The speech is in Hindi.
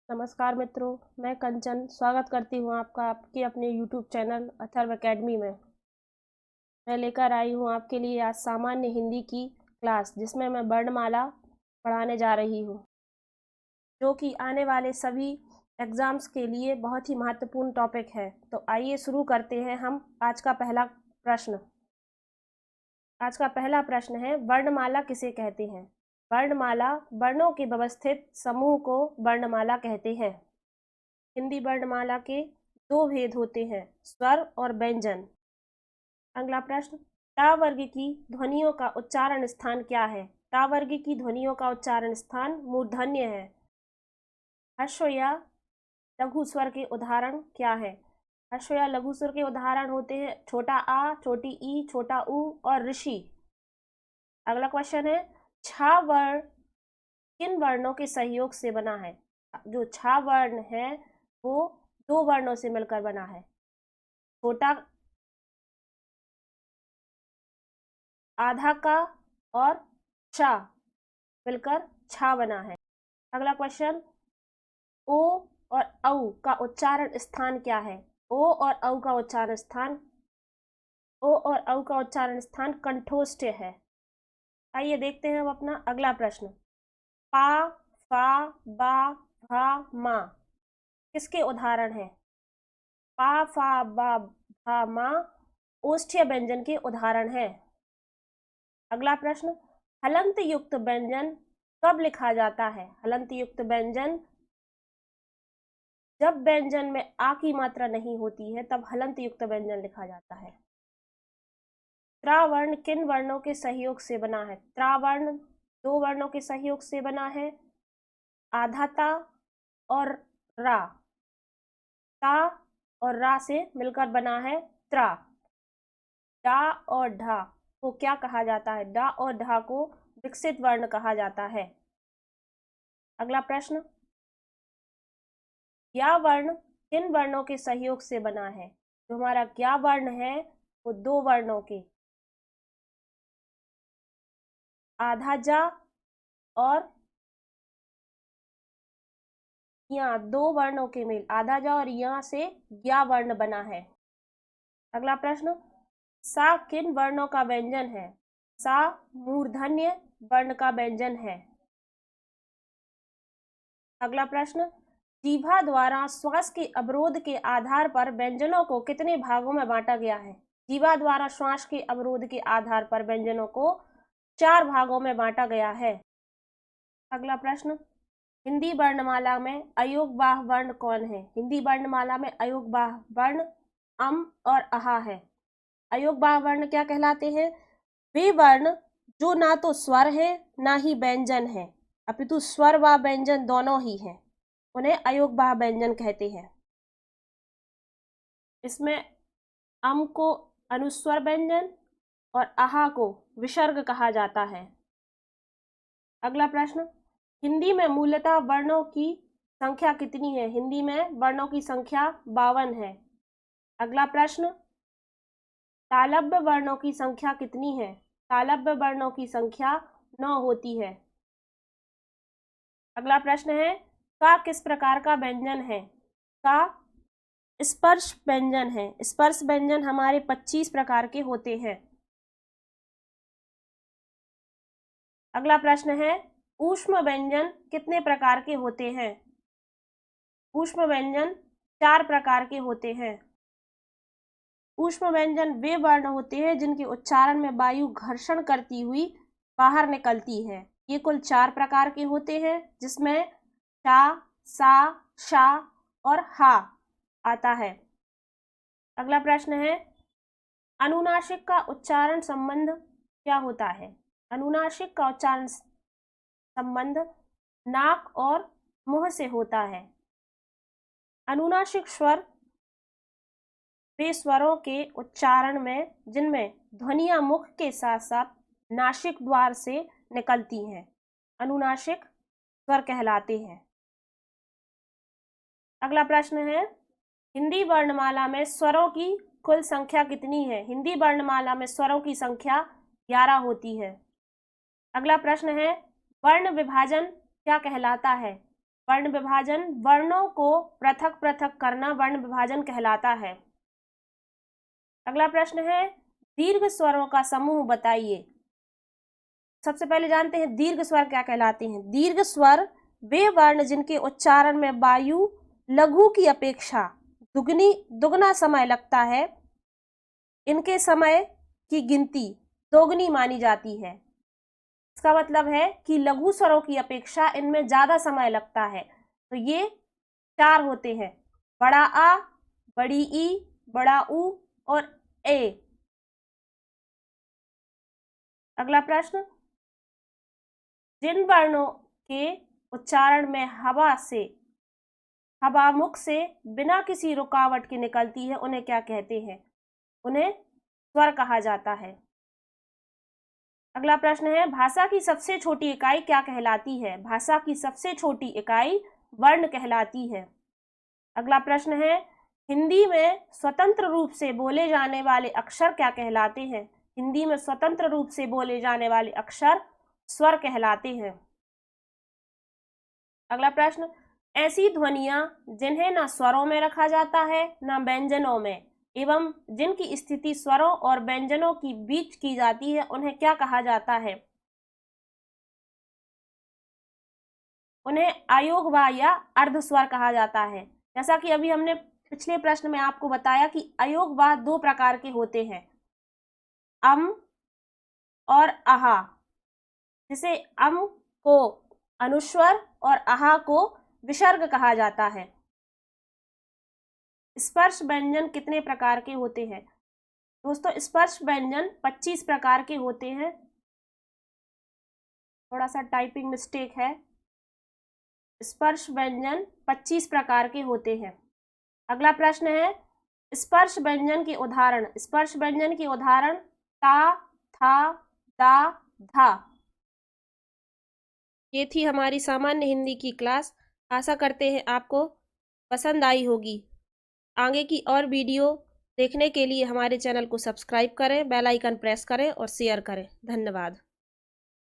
नमस्कार मित्रों, मैं कंचन स्वागत करती हूँ आपका आपके अपने YouTube चैनल अथर्व एकेडमी में। मैं लेकर आई हूँ आपके लिए आज सामान्य हिंदी की क्लास, जिसमें मैं वर्णमाला पढ़ाने जा रही हूँ, जो कि आने वाले सभी एग्ज़ाम्स के लिए बहुत ही महत्वपूर्ण टॉपिक है। तो आइए शुरू करते हैं हम आज का पहला प्रश्न। आज का पहला प्रश्न है, वर्णमाला किसे कहते हैं? वर्णमाला वर्णों के व्यवस्थित समूह को वर्णमाला कहते हैं। हिंदी वर्णमाला के दो भेद होते हैं, स्वर और व्यंजन। अगला प्रश्न, टा वर्ग की ध्वनियों का उच्चारण स्थान क्या है? टा वर्ग की ध्वनियों का उच्चारण स्थान मूर्धन्य है। ह्रस्व या लघु स्वर के उदाहरण क्या है? ह्रस्व या लघु स्वर के उदाहरण होते हैं छोटा आ, छोटी ई, छोटा ऊ और ऋषि। अगला क्वेश्चन है, छा वर्ण किन वर्णों के सहयोग से बना है? जो छा वर्ण है वो दो वर्णों से मिलकर बना है। छोटा आधा का और छा मिलकर छा बना है। अगला क्वेश्चन, ओ और औ का उच्चारण स्थान क्या है? ओ और औ का उच्चारण स्थान कंठोष्ठ है। आइए देखते हैं अब अपना अगला प्रश्न। पा, फा, बा, भा, मा किसके उदाहरण है? पा, फा, बा, भा, मा ओष्ठ्य व्यंजन के उदाहरण है। अगला प्रश्न, हलंत युक्त व्यंजन कब लिखा जाता है? हलंत युक्त व्यंजन जब व्यंजन में आ की मात्रा नहीं होती है तब हलंत युक्त व्यंजन लिखा जाता है। त्रावर्ण किन वर्णों के सहयोग से बना है? त्रावर्ण दो वर्णों के सहयोग से बना है, आधाता और रा। ता और रा से मिलकर बना है त्रा। डा और ढा को क्या कहा जाता है? डा और ढा को विकसित वर्ण कहा जाता है। अगला प्रश्न, ज्ञा वर्ण किन वर्णों के सहयोग से बना है? जो हमारा ज्ञा वर्ण है वो दो वर्णों के आधा जा और या दो वर्णों के मेल आधा जा और या से ज्ञा वर्ण बना है। अगला प्रश्न, सा किन वर्णों का व्यंजन है? सा मूर्धन्य वर्ण का व्यंजन है। अगला प्रश्न, जीभा द्वारा श्वास के अवरोध के आधार पर व्यंजनों को कितने भागों में बांटा गया है? जीभा द्वारा श्वास के अवरोध के आधार पर व्यंजनों को 4 भागों में बांटा गया है। अगला प्रश्न, हिंदी वर्णमाला में अयोगवाह वर्ण कौन है? हिंदी वर्णमाला में अयोगवाह वर्ण अम और अहा है। अयोगवाह वर्ण क्या कहलाते हैं? वे वर्ण जो ना तो स्वर है ना ही व्यंजन है, अपितु स्वर व व्यंजन दोनों ही हैं, उन्हें अयोगवाह व्यंजन कहते हैं। इसमें अम को अनुस्वर व्यंजन और आहा को विसर्ग कहा जाता है। अगला प्रश्न, हिंदी में मूलतः वर्णों की संख्या कितनी है? हिंदी में वर्णों की संख्या 52 है। अगला प्रश्न, तालव्य वर्णों की संख्या कितनी है? तालव्य वर्णों की संख्या 9 होती है। अगला प्रश्न है, का किस प्रकार का व्यंजन है? का स्पर्श व्यंजन है। स्पर्श व्यंजन हमारे 25 प्रकार के होते हैं। अगला प्रश्न है, ऊष्म व्यंजन कितने प्रकार के होते हैं? ऊष्म व्यंजन 4 प्रकार के होते हैं। ऊष्म व्यंजन वे वर्ण होते हैं जिनके उच्चारण में वायु घर्षण करती हुई बाहर निकलती है। ये कुल 4 प्रकार के होते हैं, जिसमें चा, सा, शा और हा आता है। अगला प्रश्न है, अनुनासिक का उच्चारण संबंध क्या होता है? अनुनासिक का उच्चारण संबंध नाक और मुंह से होता है। अनुनासिक स्वर वे स्वरों के उच्चारण में जिनमें ध्वनियां मुख के साथ साथ नासिक द्वार से निकलती हैं, अनुनासिक स्वर कहलाते हैं। अगला प्रश्न है, हिंदी वर्णमाला में स्वरों की कुल संख्या कितनी है? हिंदी वर्णमाला में स्वरों की संख्या 11 होती है। अगला प्रश्न है, वर्ण विभाजन क्या कहलाता है? वर्ण विभाजन, वर्णों को पृथक पृथक करना वर्ण विभाजन कहलाता है। अगला प्रश्न है, दीर्घ स्वरों का समूह बताइए। सबसे पहले जानते हैं दीर्घ स्वर क्या कहलाते हैं। दीर्घ स्वर वे वर्ण जिनके उच्चारण में वायु लघु की अपेक्षा दुगना समय लगता है। इनके समय की गिनती दोगुनी मानी जाती है। इसका मतलब है कि लघु स्वरों की अपेक्षा इनमें ज्यादा समय लगता है। तो ये 4 होते हैं, बड़ा आ, बड़ी ई, बड़ा ऊ और ए। अगला प्रश्न, जिन वर्णों के उच्चारण में हवा मुख से बिना किसी रुकावट के निकलती है उन्हें क्या कहते हैं? उन्हें स्वर कहा जाता है। अगला प्रश्न है, भाषा की सबसे छोटी इकाई क्या कहलाती है? भाषा की सबसे छोटी इकाई वर्ण कहलाती है। अगला प्रश्न है, हिंदी में स्वतंत्र रूप से बोले जाने वाले अक्षर क्या कहलाते हैं? हिंदी में स्वतंत्र रूप से बोले जाने वाले अक्षर स्वर कहलाते हैं। अगला प्रश्न, ऐसी ध्वनियां जिन्हें न स्वरों में रखा जाता है न व्यंजनों में एवं जिनकी स्थिति स्वरों और व्यंजनों की बीच की जाती है उन्हें क्या कहा जाता है? उन्हें अयोगवा या अर्धस्वर कहा जाता है। जैसा कि अभी हमने पिछले प्रश्न में आपको बताया कि अयोगवा 2 प्रकार के होते हैं, अम और आहा, जिसे अम को अनुस्वर और आहा को विसर्ग कहा जाता है। स्पर्श व्यंजन कितने प्रकार के होते हैं? दोस्तों, स्पर्श व्यंजन 25 प्रकार के होते हैं। थोड़ा सा टाइपिंग मिस्टेक है। स्पर्श व्यंजन 25 प्रकार के होते हैं। अगला प्रश्न है, स्पर्श व्यंजन के उदाहरण। स्पर्श व्यंजन के उदाहरण ता, था, दा, धा। ये थी हमारी सामान्य हिंदी की क्लास। आशा करते हैं आपको पसंद आई होगी। आगे की और वीडियो देखने के लिए हमारे चैनल को सब्सक्राइब करें, बेल आइकन प्रेस करें और शेयर करें। धन्यवाद।